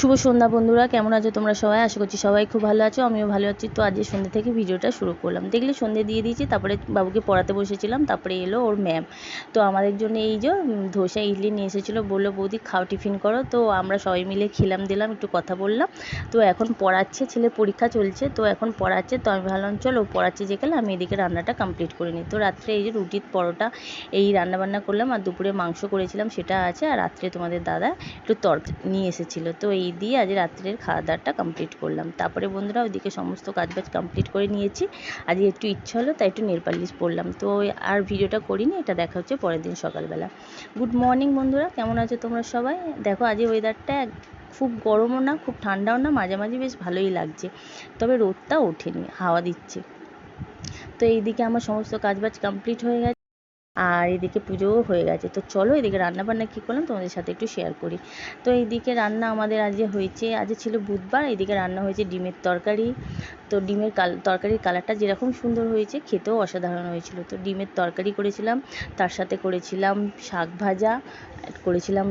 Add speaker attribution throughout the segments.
Speaker 1: শুভ সন্ধ্যা বন্ধুরা, কেমন আছো তোমরা সবাই? আশা করছি সবাই খুব ভালো আছো, আমিও ভালো আছি। তো আজকে সন্ধ্যে থেকে ভিডিওটা শুরু করলাম। দেখলে সন্ধ্যে দিয়ে দিয়েছি, তারপরে বাবুকে পড়াতে বসেছিলাম, তারপরে এলো ওর ম্যাম। তো আমাদের জন্য এই যে ধোসা ইডলি নিয়ে এসেছিলো, বললো বৌদি খাও, টিফিন করো। তো আমরা সবাই মিলে খেলাম, দিলাম, একটু কথা বললাম। তো এখন পড়াচ্ছে, ছেলের পরীক্ষা চলছে, তো এখন পড়াচ্ছে। তো আমি ভাবলাম চলো পড়াচ্ছে যেখানে আমি এদিকে রান্নাটা কমপ্লিট করে নিই। তো রাত্রে এই যে রুটির পরোটা এই রান্নাবান্না করলাম, আর দুপুরে মাংস করেছিলাম সেটা আছে, আর রাত্রে তোমাদের দাদা একটু তরকারি নিয়ে এসেছিলো। তো এই দিয়ে আজ রাত্রের খাওয়া দাওয়াটা কমপ্লিট করলাম। তারপরে বন্ধুরা ওইদিকে সমস্ত কাজবাজ কমপ্লিট করে নিয়েছি। আজকে একটু ইচ্ছা হলো তাই একটু নেল পালিশ পরলাম। তো আর ভিডিওটা করিনি, এটা দেখা হচ্ছে পরের দিন সকালবেলা। গুড মর্নিং বন্ধুরা, কেমন আছো তোমরা সবাই? দেখো আজ ওয়েদারটা খুব গরমও না, খুব ঠান্ডাও না, মাঝামাঝি বেশ ভালোই লাগছে। তবে রোদটা ওঠেনি, হাওয়া দিচ্ছে। তো এইদিকে আমার সমস্ত কাজবাজ কমপ্লিট হয়ে গেছে, আর এদিকে পুজোও হয়ে গেছে। তো চলো এদিকে রান্নাবান্না কী করলাম তোমাদের সাথে একটু শেয়ার করি। তো এইদিকে রান্না আমাদের আজকে হয়েছে, আজকে ছিল বুধবার, এদিকে রান্না হয়েছে ডিমের তরকারি। তো ডিমের তরকারির কালারটা যেরকম সুন্দর হয়েছে, খেতেও অসাধারণ হয়েছিল। তো ডিমের তরকারি করেছিলাম, তার সাথে করেছিলাম শাক ভাজা, করেছিলাম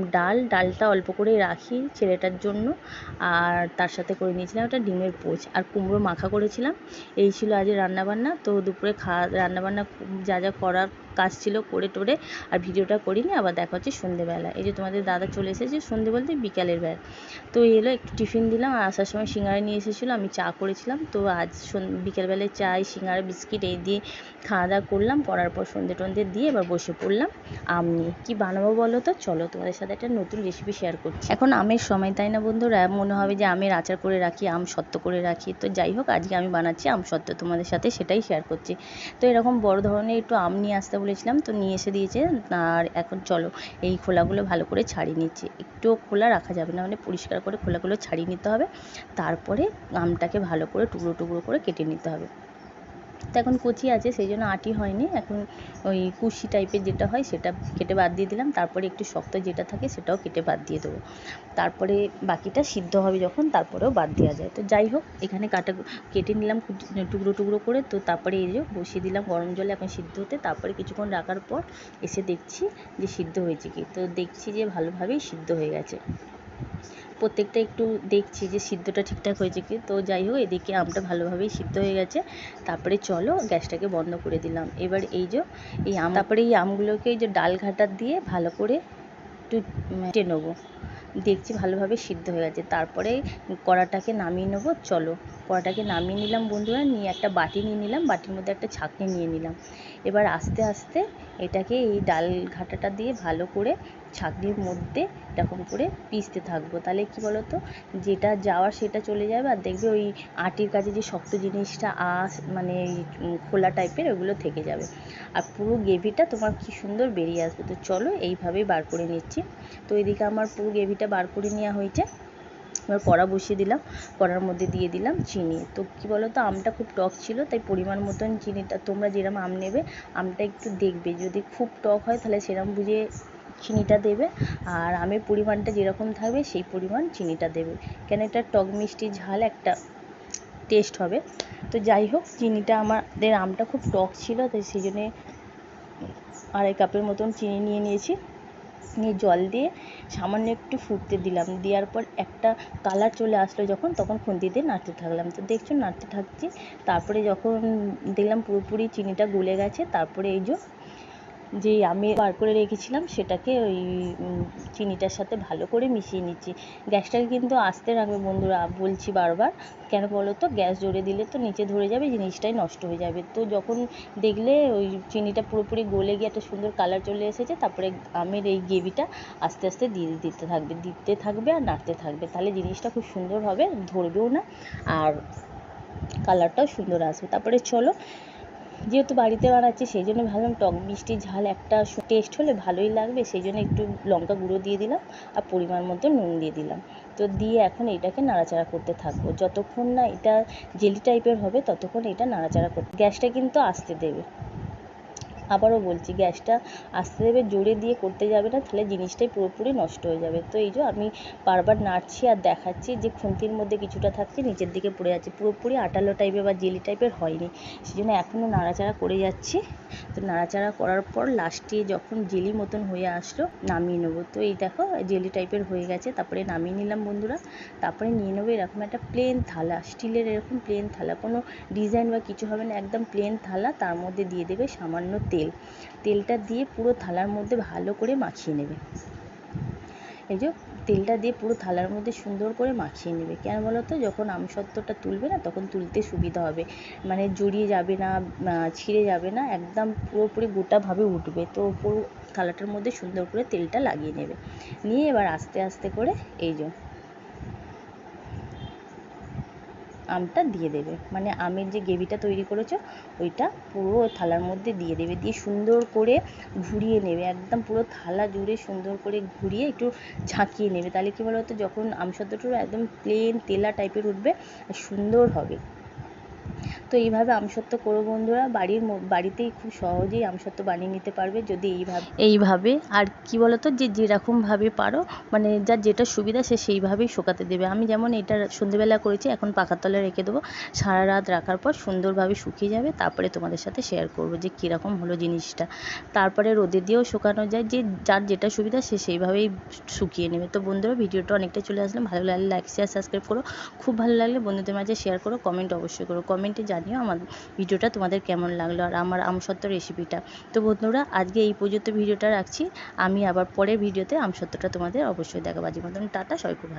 Speaker 1: ডালটা অল্প করে রাখি ছেলেটার জন্য, আর তার সাথে করে নিয়েছিলাম একটা ডিমের পোচ, আর কুমড়ো মাখা করেছিলাম। এই ছিল আজকে রান্নাবান্না। তো দুপুরে রান্নাবান্না যা যা করার কাজ ছিল করে টোরে আর ভিডিওটা করিনি। আবার দেখা হচ্ছে সন্ধেবেলা। এই যে তোমাদের দাদা চলে এসেছে, সন্ধে বলতে বিকালের বেলা। তো এলো, একটু টিফিন দিলাম, আর আসার সময় সিঙ্গারা নিয়ে এসেছিলো, আমি চা করেছিলাম। তো আজ বিকেলবেলায় চাই সিঙ্গারা বিস্কিট এই দিয়ে খাওয়া দাওয়া করলাম। করার পর সন্ধে টন্ধে দিয়ে এবার বসে পড়লাম আম নিয়ে। কী বানাবো বলো তো? চলো তোমাদের সাথে একটা নতুন রেসিপি শেয়ার করছি। এখন আমের সময়, তাই না বন্ধুরা? মনে হবে যে আমের আচার করে রাখি, আম সত্ত্ব করে রাখি। তো যাই হোক, আজকে আমি বানাচ্ছি আম সত্ত্ব, তোমাদের সাথে সেটাই শেয়ার করছি। তো এরকম বড় ধরনের একটু আম নিয়ে আসতে বলেছিলাম, তো নিয়ে এসে দিয়েছে। আর এখন চলো এই খোলাগুলো ভালো করে ছাড়িয়ে নিচ্ছি। একটুও খোলা রাখা যাবে না, মানে পরিষ্কার করে খোলাগুলো ছাড়িয়ে নিতে হবে। তারপরে আমটাকে ভালো করে টুকরো টুকরো করে কেটে নিতে হবে। তো এখন কচি আছে, সেই জন্য আটি হয়নি, এখন ওই কুশি টাইপের যেটা হয় সেটা কেটে বাদ দিয়ে দিলাম। তারপরে একটু শক্ত যেটা থাকে সেটাও কেটে বাদ দিয়ে দেবো। তারপরে বাকিটা সিদ্ধ হবে যখন, তারপরেও বাদ দেওয়া যায়। তো যাই হোক, এখানে কেটে নিলাম টুকরো টুকরো করে। তো তারপরে এই যে বসিয়ে দিলাম গরম জলে এখন সিদ্ধ হতে। তারপরে কিছুক্ষণ রাখার পর এসে দেখছি যে সিদ্ধ হয়েছে কি। তো দেখছি যে ভালোভাবেই সিদ্ধ হয়ে গেছে। প্রত্যেকটা একটু দেখছি যে সিদ্ধটা ঠিকঠাক হয়েছে কি। তো যাই হোক, এদিকে আমটা ভালোভাবেই সিদ্ধ হয়ে গেছে। তারপরে চলো গ্যাসটাকে বন্ধ করে দিলাম। এবার এই যে তারপরে এই আমগুলোকে এই যে ডাল ঘাটা দিয়ে ভালো করে একটু মেটে নেবো। দেখছি ভালোভাবে সিদ্ধ হয়ে গেছে। তারপরে কড়াটাকে নামিয়ে নেবো। চলো কড়াটাকে নামিয়ে নিলাম বন্ধুরা, নিয়ে একটা বাটি নিয়ে নিলাম, বাটির মধ্যে একটা ছাঁকনি নিয়ে নিলাম। এবার আস্তে আস্তে এটাকে এই ডাল ঘাটাটা দিয়ে ভালো করে ছাঁকনির মধ্যে এরকম করে পিষতে থাকবো। তাহলে কি বলো তো, যেটা যাওয়ার সেটা চলে যাবে, আর দেখবে ওই আটির কাছে যে শক্ত জিনিসটা মানে খোলা টাইপের ওগুলো থেকে যাবে, আর পুরো গ্রেভিটা তোমার কি সুন্দর বেরিয়ে আসবে। তো চলো এইভাবেই বার করে নিচ্ছি। তো এদিকে আমার পুরো গ্রেভিটা বার করে নেওয়া হয়েছে। এবার কড়া বসিয়ে দিলাম, কড়ার মধ্যে দিয়ে দিলাম চিনি। তো কী বলো তো, আমটা খুব টক ছিল, তাই পরিমাণ মতন চিনিটা, তোমরা যেরকম আম নেবে আমটা একটু দেখবে, যদি খুব টক হয় তাহলে সেরকম বুঝে চিনিটা দেবে, আর আমের পরিমাণটা যেরকম থাকবে সেই পরিমাণ চিনিটা দেবে, কেন এটা টক মিষ্টি ঝাল একটা টেস্ট হবে। তো যাই হোক, চিনিটা আমাদের আমটা খুব টক ছিল, তাই সেই জন্যে 2.5 কাপের মতন চিনি নিয়ে নিয়েছি। নিয়ে জল দিয়ে সামান্য একটু ফুটতে দিলাম। দেওয়ার পর একটা কালার চলে আসলো যখন, তখন খুন্তি দিয়ে নাড়তে থাকলাম। তো দেখছো নাড়তে থাকছি। তারপরে যখন দেখলাম পুরোপুরি চিনিটা গলে গেছে, তারপরে এই যে আমি বার করে রেখেছিলাম সেটাকে ওই চিনিটার সাথে ভালো করে মিশিয়ে নিচ্ছি। গ্যাসটাকে কিন্তু আস্তে রাখবে বন্ধুরা, বলছি বারবার। কেন বলো তো, গ্যাস জোরে দিলে তো নিচে ধরে যাবে, জিনিসটাই নষ্ট হয়ে যাবে। তো যখন দেখলে ওই চিনিটা পুরোপুরি গলে গিয়ে একটা সুন্দর কালার চলে এসেছে, তারপরে আমের এই গ্রেভিটা আস্তে আস্তে দিতে থাকবে আর নাড়তে থাকবে, তাহলে জিনিসটা খুব সুন্দর হবে, ধরবেও না, আর কালারটাও সুন্দর আসবে। তারপরে চলো, যেহেতু বাড়িতে বানাচ্ছি সেই জন্য ভাবলাম টক মিষ্টি ঝাল একটা টেস্ট হলে ভালোই লাগবে, সেই জন্য একটু লঙ্কা গুঁড়ো দিয়ে দিলাম, আর পরিমাণ মতো নুন দিয়ে দিলাম। তো দিয়ে এখন এটাকে নাড়াচাড়া করতে থাকবো, যতক্ষণ না এটা জেলি টাইপের হবে ততক্ষণ এটা নাড়াচাড়া করতে। গ্যাসটা কিন্তু আস্তে দেবে। আবারও বলছি, গ্যাসটা আস্তে দেবে, জোরে দিয়ে করতে যাবে না, তাহলে জিনিসটাই পুরোপুরি নষ্ট হয়ে যাবে। তো এই যে আমি বারবার নাড়ছি আর দেখাচ্ছি যে খুন্তির মধ্যে কিছুটা থাকছে, নিচের দিকে পড়ে যাচ্ছে, পুরোপুরি আটালো টাইপের বা জেলি টাইপের হয়নি, সেই জন্য এখনও নাড়াচাড়া করে যাচ্ছি। তো নাড়াচাড়া করার পর লাস্টে যখন জেলি মতন হয়ে আসলো নামিয়ে নেবো। তো এই দেখো জেলি টাইপের হয়ে গেছে, তারপরে নামিয়ে নিলাম বন্ধুরা। তারপরে নিয়ে নেবো এরকম একটা প্লেন থালা, স্টিলের এরকম প্লেন থালা, কোনো ডিজাইন বা কিছু হবে না, একদম প্লেন থালা। তার মধ্যে দিয়ে দেবে সামান্য তেলটা দিয়ে পুরো থালার মধ্যে ভালো করে মাখিয়ে নেবে। এই যে তেলটা দিয়ে পুরো থালার মধ্যে সুন্দর করে মাখিয়ে নেবে। কেন বলো তো, যখন আমসত্ত্বটা তুলবে না তখন তুলতে সুবিধা হবে, মানে জড়িয়ে যাবে না, ছিঁড়ে যাবে না, একদম পুরোপুরি গোটাভাবে উঠবে। তো পুরো থালাটার মধ্যে সুন্দর করে তেলটা লাগিয়ে নেবে, নিয়ে এবার আস্তে আস্তে করে এই যে আমটা দিয়ে দেবে, মানে আমের যে গ্রেভিটা তৈরি করেছো ওইটা পুরো থালার মধ্যে দিয়ে দেবে, দিয়ে সুন্দর করে ঘুরিয়ে নেবে, একদম পুরো থালা জুড়ে সুন্দর করে ঘুরিয়ে একটু ঝাঁকিয়ে নেবে। তাহলে কী বলো তো, যখন আমসত্ত্বটা একদম প্লেন তেলা টাইপের উঠবে, সুন্দর হবে। তো এইভাবে আমসত্ত্ব করো বন্ধুরা, বাড়িতেই খুব সহজেই আমসত্ত্ব বানিয়ে নিতে পারবে যদি এইভাবে। আর কি বলো তো, যে যেরকমভাবে পারো, মানে যার যেটা সুবিধা সে সেইভাবেই শুকাতে দেবে। আমি যেমন এটা সন্ধেবেলা করেছি, এখন পাখার তলায় রেখে দেবো, সারা রাত রাখার পর সুন্দরভাবে শুকিয়ে যাবে, তারপরে তোমাদের সাথে শেয়ার করবো যে কীরকম হলো জিনিসটা। তারপরে রোদে দিয়েও শুকানো যায়, যে যার যেটা সুবিধা সে সেইভাবেই শুকিয়ে নেবে। তো বন্ধুরা, ভিডিওটা অনেকটা চলে আসলাম, ভালো লাগলে লাইক শেয়ার সাবস্ক্রাইব করো, খুব ভালো লাগলে বন্ধুদের মাঝে শেয়ার করো, কমেন্ট অবশ্যই করো, কমেন্টে জানিও আমার ভিডিওটা তোমাদের কেমন লাগলো আর আমার আমসত্ত্ব রেসিপিটা। তো বন্ধুরা, আজকে এই পর্যন্ত ভিডিওটা রাখছি, আমি আবার পরের ভিডিওতে আমসত্ত্বটা তোমাদের অবশ্যই দেখাবো। আজকের মতন টাটা, সবাই খুব ভালো।